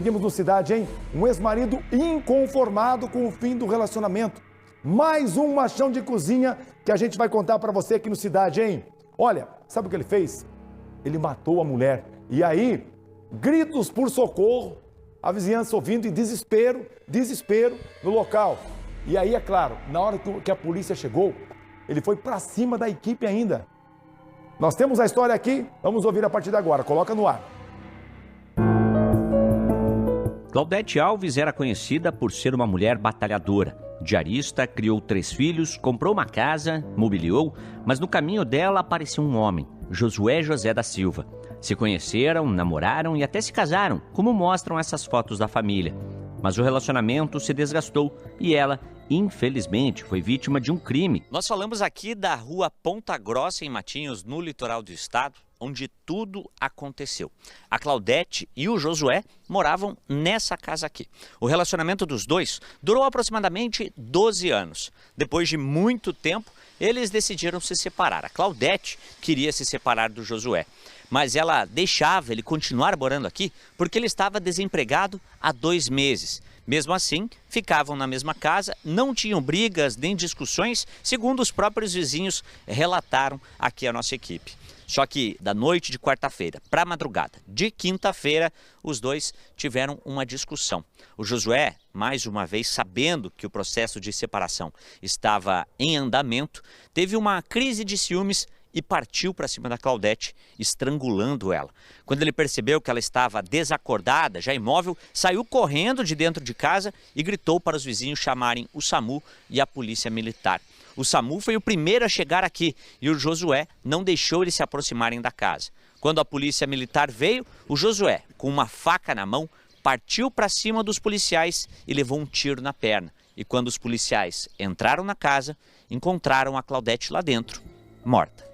seguimos no Cidade, hein? Um ex-marido inconformado com o fim do relacionamento. Mais um machão de cozinha que a gente vai contar pra você aqui no Cidade, hein? Olha, sabe o que ele fez? Ele matou a mulher. E aí, gritos por socorro, a vizinhança ouvindo e desespero no local. E aí, é claro, na hora que a polícia chegou, ele foi pra cima da equipe ainda. Nós temos a história aqui, vamos ouvir a partir de agora. Coloca no ar. Claudete Alves era conhecida por ser uma mulher batalhadora. Diarista, criou 3 filhos, comprou uma casa, mobiliou, mas no caminho dela apareceu um homem, Josué José da Silva. Se conheceram, namoraram e até se casaram, como mostram essas fotos da família. Mas o relacionamento se desgastou e ela, infelizmente, foi vítima de um crime. Nós falamos aqui da rua Ponta Grossa, em Matinhos, no litoral do estado, onde tudo aconteceu. A Claudete e o Josué moravam nessa casa aqui. O relacionamento dos dois durou aproximadamente 12 anos. Depois de muito tempo, eles decidiram se separar. A Claudete queria se separar do Josué, mas ela deixava ele continuar morando aqui porque ele estava desempregado há 2 meses. Mesmo assim, ficavam na mesma casa, não tinham brigas nem discussões, segundo os próprios vizinhos relataram aqui a nossa equipe. Só que da noite de quarta-feira para a madrugada de quinta-feira, os dois tiveram uma discussão. O Josué, mais uma vez sabendo que o processo de separação estava em andamento, teve uma crise de ciúmes e partiu para cima da Claudete, estrangulando ela. Quando ele percebeu que ela estava desacordada, já imóvel, saiu correndo de dentro de casa e gritou para os vizinhos chamarem o SAMU e a polícia militar. O SAMU foi o primeiro a chegar aqui e o Josué não deixou eles se aproximarem da casa. Quando a polícia militar veio, o Josué, com uma faca na mão, partiu para cima dos policiais e levou um tiro na perna. E quando os policiais entraram na casa, encontraram a Claudete lá dentro, morta.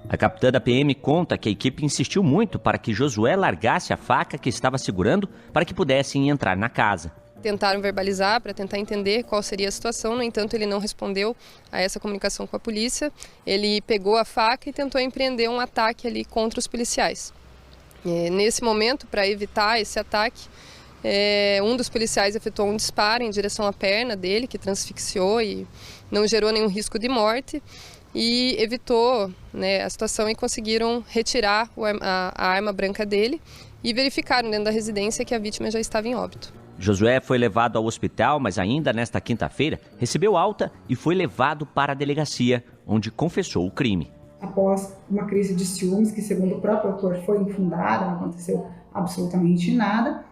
A capitã da PM conta que a equipe insistiu muito para que Josué largasse a faca que estava segurando para que pudessem entrar na casa. Tentaram verbalizar para tentar entender qual seria a situação, no entanto ele não respondeu a essa comunicação com a polícia. Ele pegou a faca e tentou empreender um ataque ali contra os policiais. Nesse momento, para evitar esse ataque, um dos policiais efetuou um disparo em direção à perna dele, que transfixiou e não gerou nenhum risco de morte. E evitou, a situação e conseguiram retirar a arma branca dele e verificaram dentro da residência que a vítima já estava em óbito. Josué foi levado ao hospital, mas ainda nesta quinta-feira recebeu alta e foi levado para a delegacia, onde confessou o crime. Após uma crise de ciúmes, que segundo o próprio autor foi infundada, não aconteceu absolutamente nada,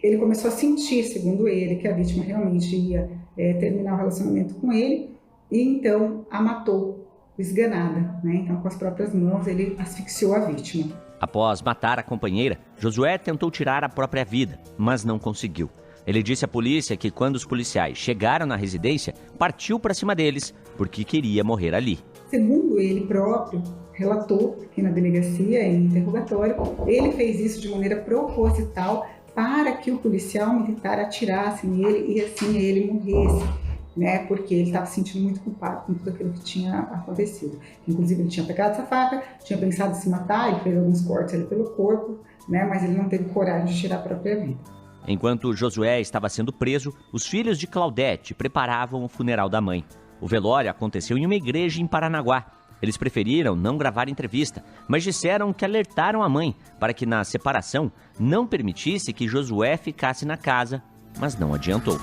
ele começou a sentir, segundo ele, que a vítima realmente ia terminar o relacionamento com ele e então a matou. Esganada, Então com as próprias mãos ele asfixiou a vítima. Após matar a companheira, Josué tentou tirar a própria vida, mas não conseguiu. Ele disse à polícia que quando os policiais chegaram na residência, partiu para cima deles porque queria morrer ali. Segundo ele próprio, relatou aqui na delegacia em interrogatório, ele fez isso de maneira proposital para que o policial militar atirasse nele e assim ele morresse. Porque ele estava se sentindo muito culpado com tudo aquilo que tinha acontecido. Inclusive, ele tinha pegado essa faca, tinha pensado em se matar, ele fez alguns cortes ali pelo corpo, mas ele não teve coragem de tirar a própria vida. Enquanto Josué estava sendo preso, os filhos de Claudete preparavam o funeral da mãe. O velório aconteceu em uma igreja em Paranaguá. Eles preferiram não gravar entrevista, mas disseram que alertaram a mãe para que na separação não permitisse que Josué ficasse na casa, mas não adiantou.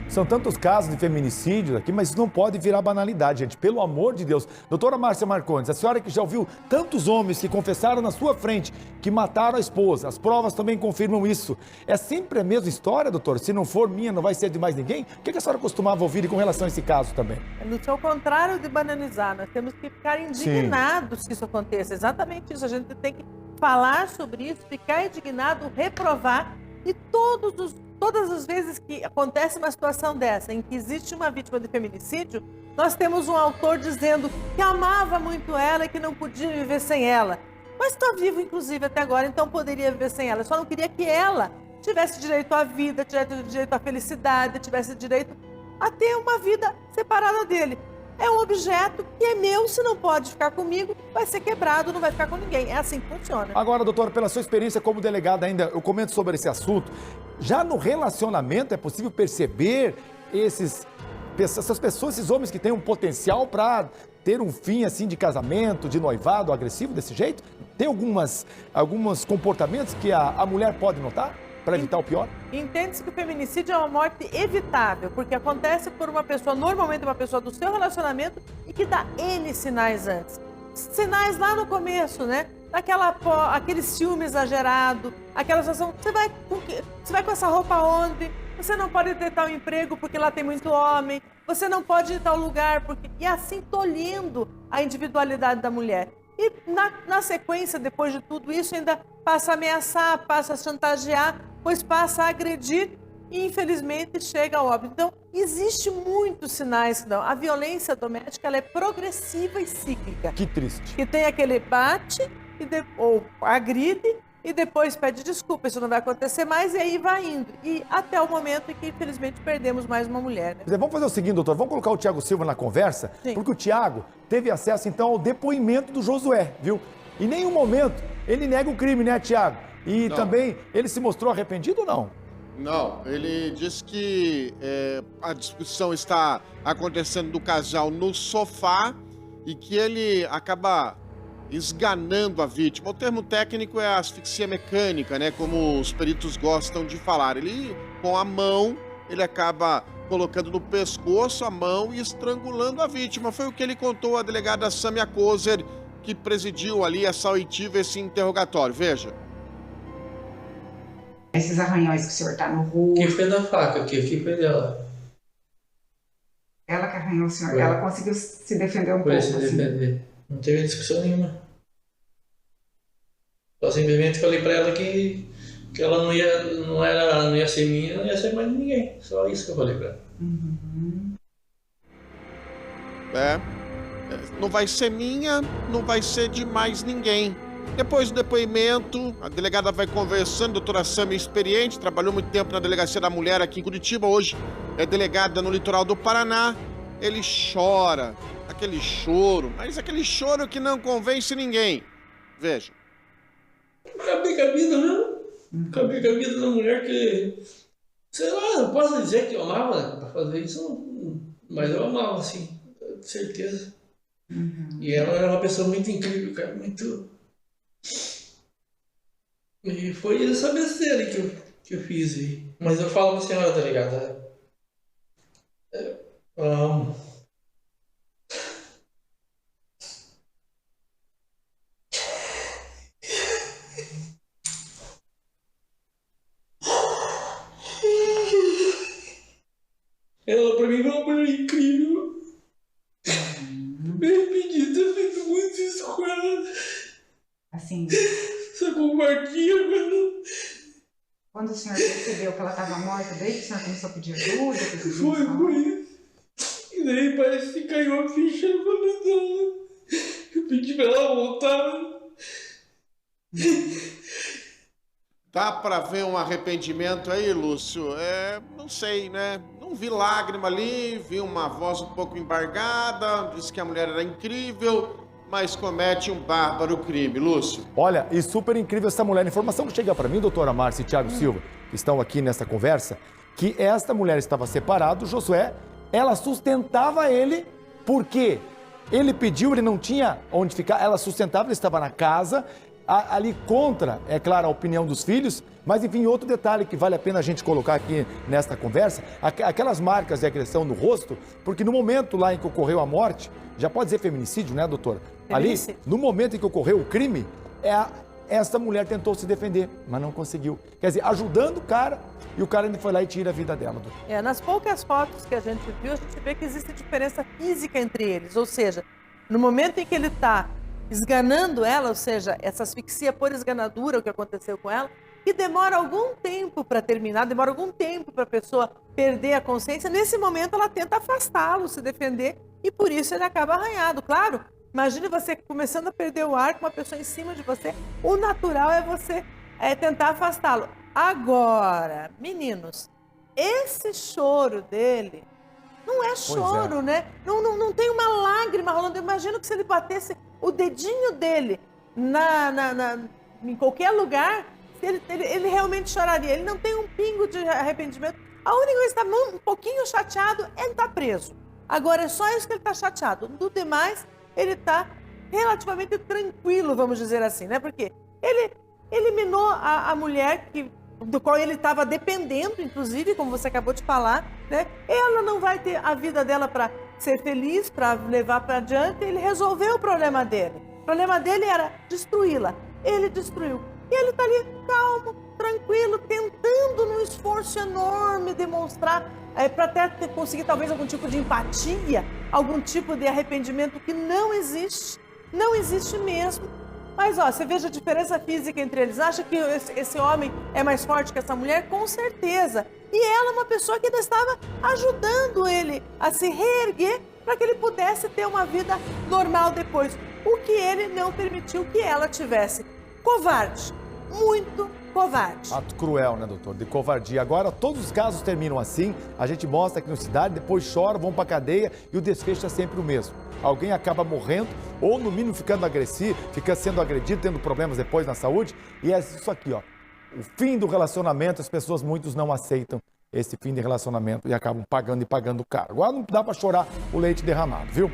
São tantos casos de feminicídios aqui, mas isso não pode virar banalidade, gente. Pelo amor de Deus. Doutora Márcia Marcondes, a senhora que já ouviu tantos homens que confessaram na sua frente que mataram a esposa, as provas também confirmam isso. É sempre a mesma história, doutor? Se não for minha, não vai ser de mais ninguém? O que a senhora costumava ouvir com relação a esse caso também? No contrário de banalizar, nós temos que ficar indignados que isso aconteça. Exatamente isso. A gente tem que falar sobre isso, ficar indignado, reprovar e todas as vezes que acontece uma situação dessa, em que existe uma vítima de feminicídio, nós temos um autor dizendo que amava muito ela e que não podia viver sem ela. Mas está vivo, inclusive, até agora, então poderia viver sem ela. Só não queria que ela tivesse direito à vida, tivesse direito à felicidade, tivesse direito a ter uma vida separada dele. é um objeto que é meu, se não pode ficar comigo, vai ser quebrado, não vai ficar com ninguém. É assim que funciona. Agora, doutora, pela sua experiência como delegada ainda, eu comento sobre esse assunto. Já no relacionamento é possível perceber essas pessoas, esses homens que têm um potencial para ter um fim assim de casamento, de noivado agressivo desse jeito? Tem alguns comportamentos que a mulher pode notar para evitar o pior? Entende-se que o feminicídio é uma morte evitável, porque acontece por uma pessoa, normalmente uma pessoa do seu relacionamento, e que dá N sinais antes. Sinais lá no começo, né? Aquele ciúme exagerado, aquela situação, você vai com essa roupa onde? Você não pode ter tal emprego porque lá tem muito homem, você não pode ir em tal lugar, porque... E assim tolhindo a individualidade da mulher. E na sequência, depois de tudo isso, ainda passa a ameaçar, passa a chantagear, pois passa a agredir e, infelizmente, chega ao óbito. Então, existe muitos sinais. A violência doméstica ela é progressiva e cíclica. Que triste. Que tem aquele bate ou agride e depois pede desculpa, isso não vai acontecer mais, e aí vai indo. E até o momento em que, infelizmente, perdemos mais uma mulher. Né? Vamos fazer o seguinte, doutor, vamos colocar o Thiago Silva na conversa, Sim. Porque o Thiago teve acesso, então, ao depoimento do Josué, viu? Em nenhum momento ele nega o crime, né, Thiago? E Não. Também, ele se mostrou arrependido ou não? Não, ele disse que a discussão está acontecendo do casal no sofá e que ele acaba esganando a vítima. O termo técnico é asfixia mecânica, né? Como os peritos gostam de falar. Ele, com a mão, ele acaba colocando no pescoço a mão e estrangulando a vítima. Foi o que ele contou à delegada Samia Kozer, que presidiu ali essa oitiva, esse interrogatório. Veja. Esses arranhões que o senhor tá no rosto. Que foi da faca aqui? Que foi dela? Ela que arranhou o senhor. Foi. Ela conseguiu se defender um Foi pouco. se Assim. defender. Não teve discussão nenhuma. Só simplesmente falei pra ela que ela não ia ser minha, não ia ser mais de ninguém. Só isso que eu falei pra ela. Uhum. Não vai ser minha, não vai ser de mais ninguém. Depois do depoimento, a delegada vai conversando, doutora Samia, experiente, trabalhou muito tempo na Delegacia da Mulher aqui em Curitiba, hoje é delegada no litoral do Paraná. Ele chora, aquele choro, mas aquele choro que não convence ninguém. Veja. Acabei com a vida, né? Acabei com a vida da mulher que... Sei lá, não posso dizer que eu amava pra fazer isso, mas eu amava, assim, com certeza. Uhum. E ela era uma pessoa muito incrível, cara, muito... E foi essa besteira que eu fiz aí. Mas eu falo pra senhora, tá ligado? Eu amo. Ela pra mim foi uma mulher incrível. Me arrependi de ter feito muito isso com ela. Assim, Essa covardia, mano. quando o senhor percebeu que ela estava morta, daí que o senhor começou a pedir ajuda? Foi. E daí parece que caiu a ficha na dela. Eu pedi pra ela voltar. Dá pra ver um arrependimento aí, Lúcio? Não sei, né? Não vi lágrima ali, vi uma voz um pouco embargada, disse que a mulher era incrível, mas comete um bárbaro crime. Lúcio. Olha, e super incrível essa mulher. A informação que chega para mim, doutora Márcia e Thiago Silva, que estão aqui nessa conversa, que esta mulher estava separada, o Josué, ela sustentava ele, porque ele pediu, ele não tinha onde ficar, ela sustentava, ele estava na casa, ali contra, é claro, a opinião dos filhos, mas enfim, outro detalhe que vale a pena a gente colocar aqui nesta conversa, aquelas marcas de agressão no rosto, porque no momento lá em que ocorreu a morte, já pode ser feminicídio, né, doutora? Ali, no momento em que ocorreu o crime, essa mulher tentou se defender, mas não conseguiu. Quer dizer, ajudando o cara, e o cara ainda foi lá e tira a vida dela, doutora. Nas poucas fotos que a gente viu, a gente vê que existe diferença física entre eles, ou seja, no momento em que ele está esganando ela, ou seja, essa asfixia por esganadura, o que aconteceu com ela, que demora algum tempo para terminar, demora algum tempo para a pessoa perder a consciência. Nesse momento, ela tenta afastá-lo, se defender, e por isso ele acaba arranhado. Claro, imagine você começando a perder o ar com uma pessoa em cima de você. O natural é você tentar afastá-lo. Agora, meninos, esse choro dele Não é choro, né? Não tem uma lágrima rolando. Eu imagino que se ele batesse o dedinho dele em qualquer lugar, ele realmente choraria. Ele não tem um pingo de arrependimento. A única coisa que está um pouquinho chateado é ele estar preso. Agora, é só isso que ele está chateado. Do demais, ele está relativamente tranquilo, vamos dizer assim, né? Porque ele eliminou a mulher do qual ele estava dependendo, inclusive, como você acabou de falar, né? Ela não vai ter a vida dela para ser feliz, para levar para adiante. Ele resolveu o problema dele. O problema dele era destruí-la. Ele destruiu. E ele está ali calmo, tranquilo, tentando num esforço enorme demonstrar, para até conseguir talvez algum tipo de empatia, algum tipo de arrependimento que não existe mesmo. Mas, ó, você veja a diferença física entre eles. Acha que esse homem é mais forte que essa mulher? Com certeza. E ela é uma pessoa que ainda estava ajudando ele a se reerguer para que ele pudesse ter uma vida normal depois. O que ele não permitiu que ela tivesse. Covarde. Muito covarde. Ato cruel, né, doutor? De covardia. Agora, todos os casos terminam assim. A gente mostra aqui na cidade, depois choram, vão pra cadeia e o desfecho é sempre o mesmo. Alguém acaba morrendo ou, no mínimo, ficando agressivo, fica sendo agredido, tendo problemas depois na saúde. E é isso aqui, ó. O fim do relacionamento, as pessoas, muitos não aceitam esse fim de relacionamento e acabam pagando caro. Agora não dá pra chorar o leite derramado, viu?